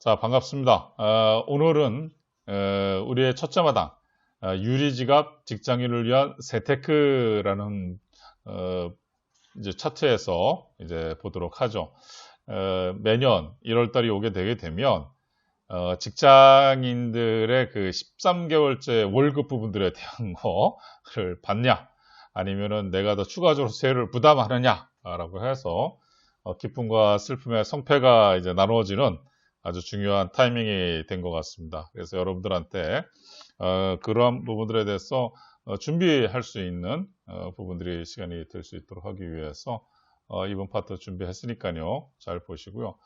자, 반갑습니다. 오늘은 우리의 첫째 마당 유리지갑 직장인을 위한 세테크라는 이제 차트에서 이제 보도록 하죠. 매년 1월 달이 오게 되게 되면 직장인들의 그 13개월째 월급 부분들에 대한 거를 받냐, 아니면은 내가 더 추가적으로 세율을 부담하느냐라고 해서 기쁨과 슬픔의 성패가 이제 나누어지는 아주 중요한 타이밍이 된 것 같습니다. 그래서 여러분들한테 그러한 부분들에 대해서 준비할 수 있는 부분들이 시간이 될 수 있도록 하기 위해서 이번 파트 준비했으니까요. 잘 보시고요.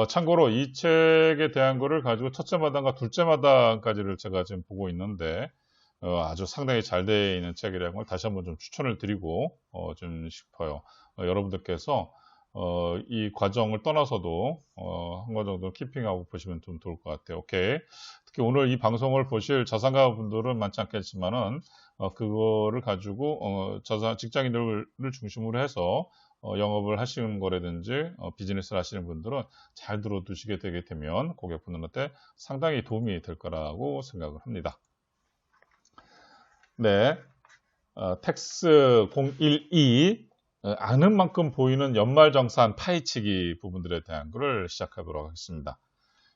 참고로 이 책에 대한 거를 가지고 첫째 마당과 둘째 마당까지를 제가 지금 보고 있는데 아주 상당히 잘 되어 있는 책이라는 걸 다시 한번 좀 추천을 드리고 좀 싶어요. 여러분들께서 이 과정을 떠나서도 한 번 정도 키핑하고 보시면 좀 좋을 것 같아요. 오케이. 특히 오늘 이 방송을 보실 자산가 분들은 많지 않겠지만은 그거를 가지고 직장인들을 중심으로 해서 영업을 하시는 거라든지 비즈니스를 하시는 분들은 잘 들어두시게 되게 되면 고객분들한테 상당히 도움이 될 거라고 생각을 합니다. 네, 텍스 012 아는 만큼 보이는 연말정산 파헤치기 부분들에 대한 것을 시작하도록 하겠습니다.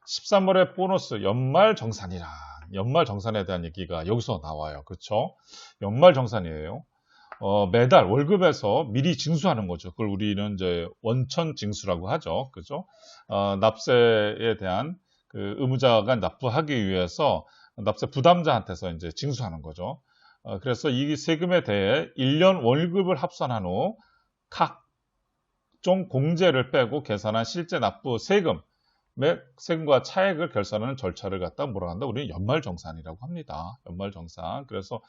13월의 보너스 연말정산이란 연말정산에 대한 얘기가 여기서 나와요. 그렇죠? 연말정산이에요. 매달 월급에서 미리 징수하는 거죠. 그걸 우리는 이제 원천 징수라고 하죠. 그죠? 납세에 대한 그 의무자가 납부하기 위해서 납세 부담자한테서 이제 징수하는 거죠. 그래서 이 세금에 대해 1년 월급을 합산한 후 각종 공제를 빼고 계산한 실제 납부 세금과 차액을 결산하는 절차를 갖다 뭐라 한다? 우리는 연말정산이라고 합니다. 연말정산. 그래서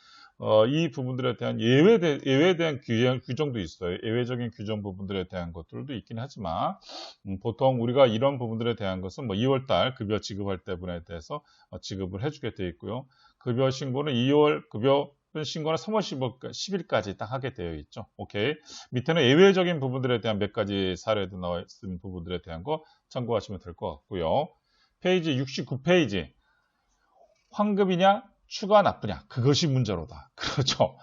이 부분들에 대한 예외에 대한 규정도 있어요. 예외적인 규정 부분들에 대한 것들도 있긴 하지만 보통 우리가 이런 부분들에 대한 것은 뭐 2월달 급여 지급할 때 분에 대해서 지급을 해주게 돼 있고요. 급여 신고는 2월 급여 신고는 3월 10일까지 딱 하게 되어 있죠. 오케이. 밑에는 예외적인 부분들에 대한 몇 가지 사례도 나와 있는 부분들에 대한 거 참고하시면 될 것 같고요. 페이지 69페이지. 환급이냐 추가 납부냐 그것이 문제로다. 그렇죠.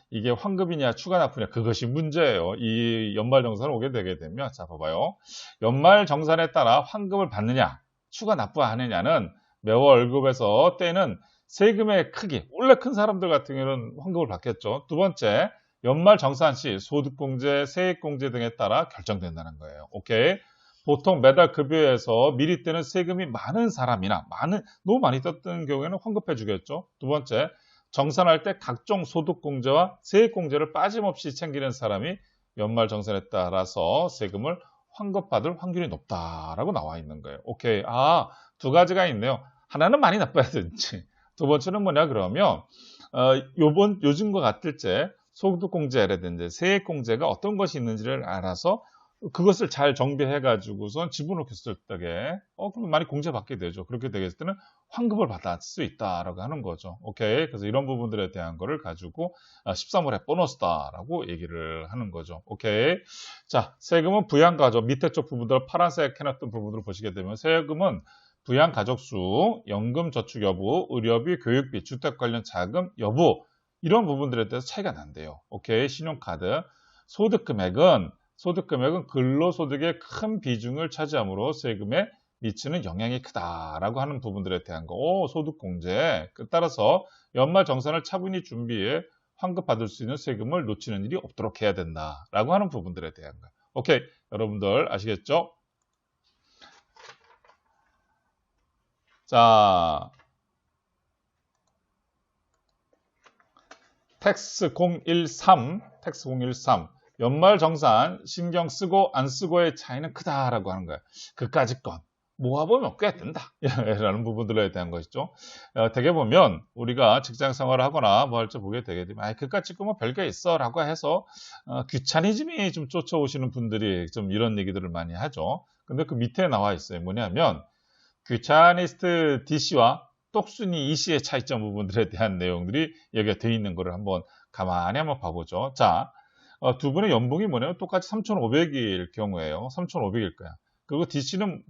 이게 환급이냐 추가 납부냐 그것이 문제예요. 이 연말정산을 오게 되게 되면 자 봐봐요. 연말정산에 따라 환급을 받느냐 추가 납부하느냐는 매월 월급에서 떼는 세금의 크기, 원래 큰 사람들 같은 경우는 환급을 받겠죠. 두 번째, 연말정산 시 소득공제, 세액공제 등에 따라 결정된다는 거예요. 오케이. 보통 매달 급여에서 미리 떼는 세금이 많은 사람이나 너무 많이 떴던 경우에는 환급해 주겠죠. 두 번째, 정산할 때 각종 소득공제와 세액공제를 빠짐없이 챙기는 사람이 연말정산에 따라서 세금을 환급받을 확률이 높다라고 나와 있는 거예요. 오케이. 두 가지가 있네요. 하나는 많이 납부해야 되는지. 두 번째는 뭐냐 그러면 요즘과 같을 때 소득공제라든지 세액공제가 어떤 것이 있는지를 알아서 그것을 잘 정비해 가지고선 집어넣겠을 때에 그럼 많이 공제받게 되죠. 그렇게 되겠을 때는 환급을 받을 수 있다라고 하는 거죠. 오케이. 그래서 이런 부분들에 대한 거를 가지고 13월에 보너스다라고 얘기를 하는 거죠. 오케이. 자, 세금은 부양가족 밑에 쪽 부분들 파란색 해놨던 부분들을 보시게 되면 세금은 부양가족수, 연금저축 여부, 의료비, 교육비, 주택 관련 자금 여부 이런 부분들에 대해서 차이가 난대요. 오케이. 신용카드. 소득금액은 근로소득의 큰 비중을 차지하므로 세금에 미치는 영향이 크다라고 하는 부분들에 대한 거. 소득공제. 따라서 연말정산을 차분히 준비해 환급받을 수 있는 세금을 놓치는 일이 없도록 해야 된다라고 하는 부분들에 대한 거. 오케이. 여러분들 아시겠죠? 자, 텍스 013. 연말정산 신경 쓰고 안 쓰고의 차이는 크다라고 하는 거예요. 그까짓 건 모아보면 꽤 된다. 라는 부분들에 대한 것이죠. 되게 보면 우리가 직장 생활을 하거나 뭐 할 때 보게 되게 되면 그까짓 건 뭐 별게 있어 라고 해서 귀차니즘이 좀 쫓아오시는 분들이 좀 이런 얘기들을 많이 하죠. 근데 그 밑에 나와 있어요. 뭐냐면 귀차니스트 DC와 똑순이 EC의 차이점 부분들에 대한 내용들이 여기에 되어 있는 거를 한번 가만히 한번 봐보죠. 자, 두 분의 연봉이 뭐냐면 똑같이 3,500일 경우에요. 3,500일 거야. 그리고 DC는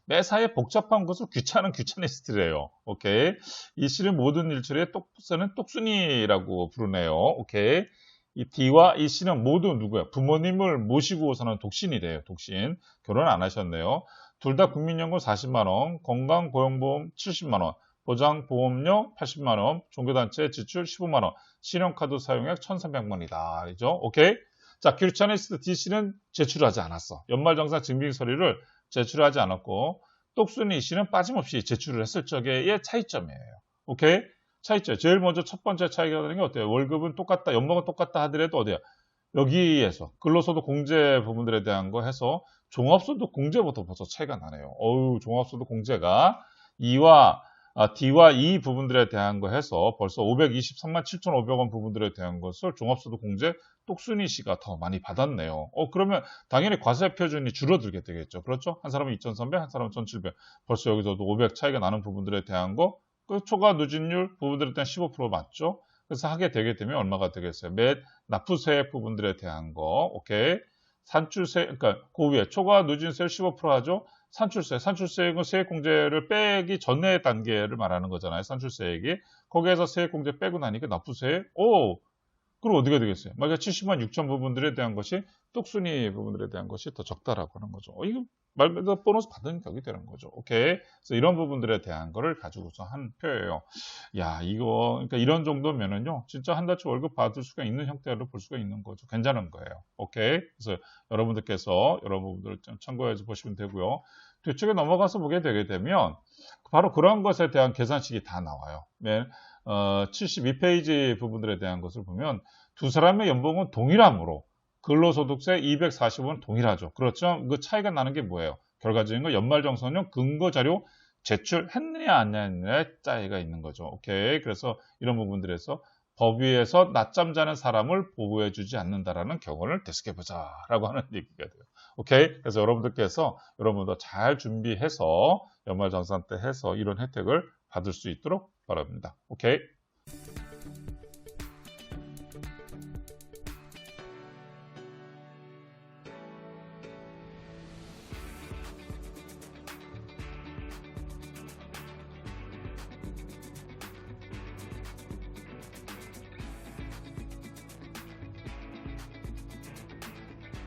매사에 복잡한 것을 귀찮은 귀차니스트래요. 오케이. 이 C는 모든 일처리에 똑쓰는 똑순이라고 부르네요. 오케이. 이 D와 이 C는 모두 누구야? 부모님을 모시고 사는 독신이래요. 독신. 결혼 안 하셨네요. 둘 다 국민연금 40만원, 건강보험보험 70만원, 보장보험료 80만원, 종교단체 지출 15만원, 신용카드 사용액 1,300만원이다. 그죠? 오케이? 자, 귀차니스트 DC는 제출하지 않았어. 연말정산 증빙 서류를 제출하지 않았고, 똑순이 C는 빠짐없이 제출을 했을 적의 차이점이에요. 오케이? 차이점. 제일 먼저 첫 번째 차이가 되는 게 어때요? 월급은 똑같다, 연봉은 똑같다 하더라도 어디야? 여기에서 근로소득 공제 부분들에 대한 거 해서 종합소득 공제부터 벌써 차이가 나네요. 종합소득 공제가 D와 E 부분들에 대한 거 해서 벌써 523만 7,500원 부분들에 대한 것을 종합소득 공제 똑순이 씨가 더 많이 받았네요. 그러면 당연히 과세 표준이 줄어들게 되겠죠. 그렇죠? 한 사람은 2,300, 한 사람은 1,700. 벌써 여기서도 500 차이가 나는 부분들에 대한 거, 그 초과 누진율 부분들에 대한 15% 맞죠? 그래서 하게 되게 되면 얼마가 되겠어요? 매 납부세 부분들에 대한 거, 오케이? 산출세, 그러니까 그 위에 초과 누진세를 15% 하죠? 산출세액은 세액공제를 빼기 전의 단계를 말하는 거잖아요. 산출세액이. 거기에서 세액공제 빼고 나니까 납부세액, 그럼 어디가 되겠어요? 만약 70만 6천 부분들에 대한 것이 똑순이 부분들에 대한 것이 더 적다라고 하는 거죠. 이거 말 그대로 보너스 받은 격이 되는 거죠. 오케이. 그래서 이런 부분들에 대한 거를 가지고서 한 표예요. 야, 그러니까 이런 정도면은요, 진짜 한 달치 월급 받을 수가 있는 형태로 볼 수가 있는 거죠. 괜찮은 거예요. 오케이. 그래서 여러분들께서 여러 부분들을 좀 참고해서 보시면 되고요. 뒤쪽에 넘어가서 보게 되게 되면 바로 그런 것에 대한 계산식이 다 나와요. 72페이지 부분들에 대한 것을 보면 두 사람의 연봉은 동일하므로 근로소득세 240원은 동일하죠. 그렇죠? 그 차이가 나는 게 뭐예요? 결과적인 거 연말정산용 근거자료 제출했느냐 안 했느냐의 차이가 있는 거죠. 오케이. 그래서 이런 부분들에서 법 위에서 낮잠 자는 사람을 보호해주지 않는다라는 경우를 대식해보자 라고 하는 얘기가 돼요. 오케이. 그래서 여러분들도 잘 준비해서 연말정산 때 해서 이런 혜택을 받을 수 있도록 바랍니다. 오케이.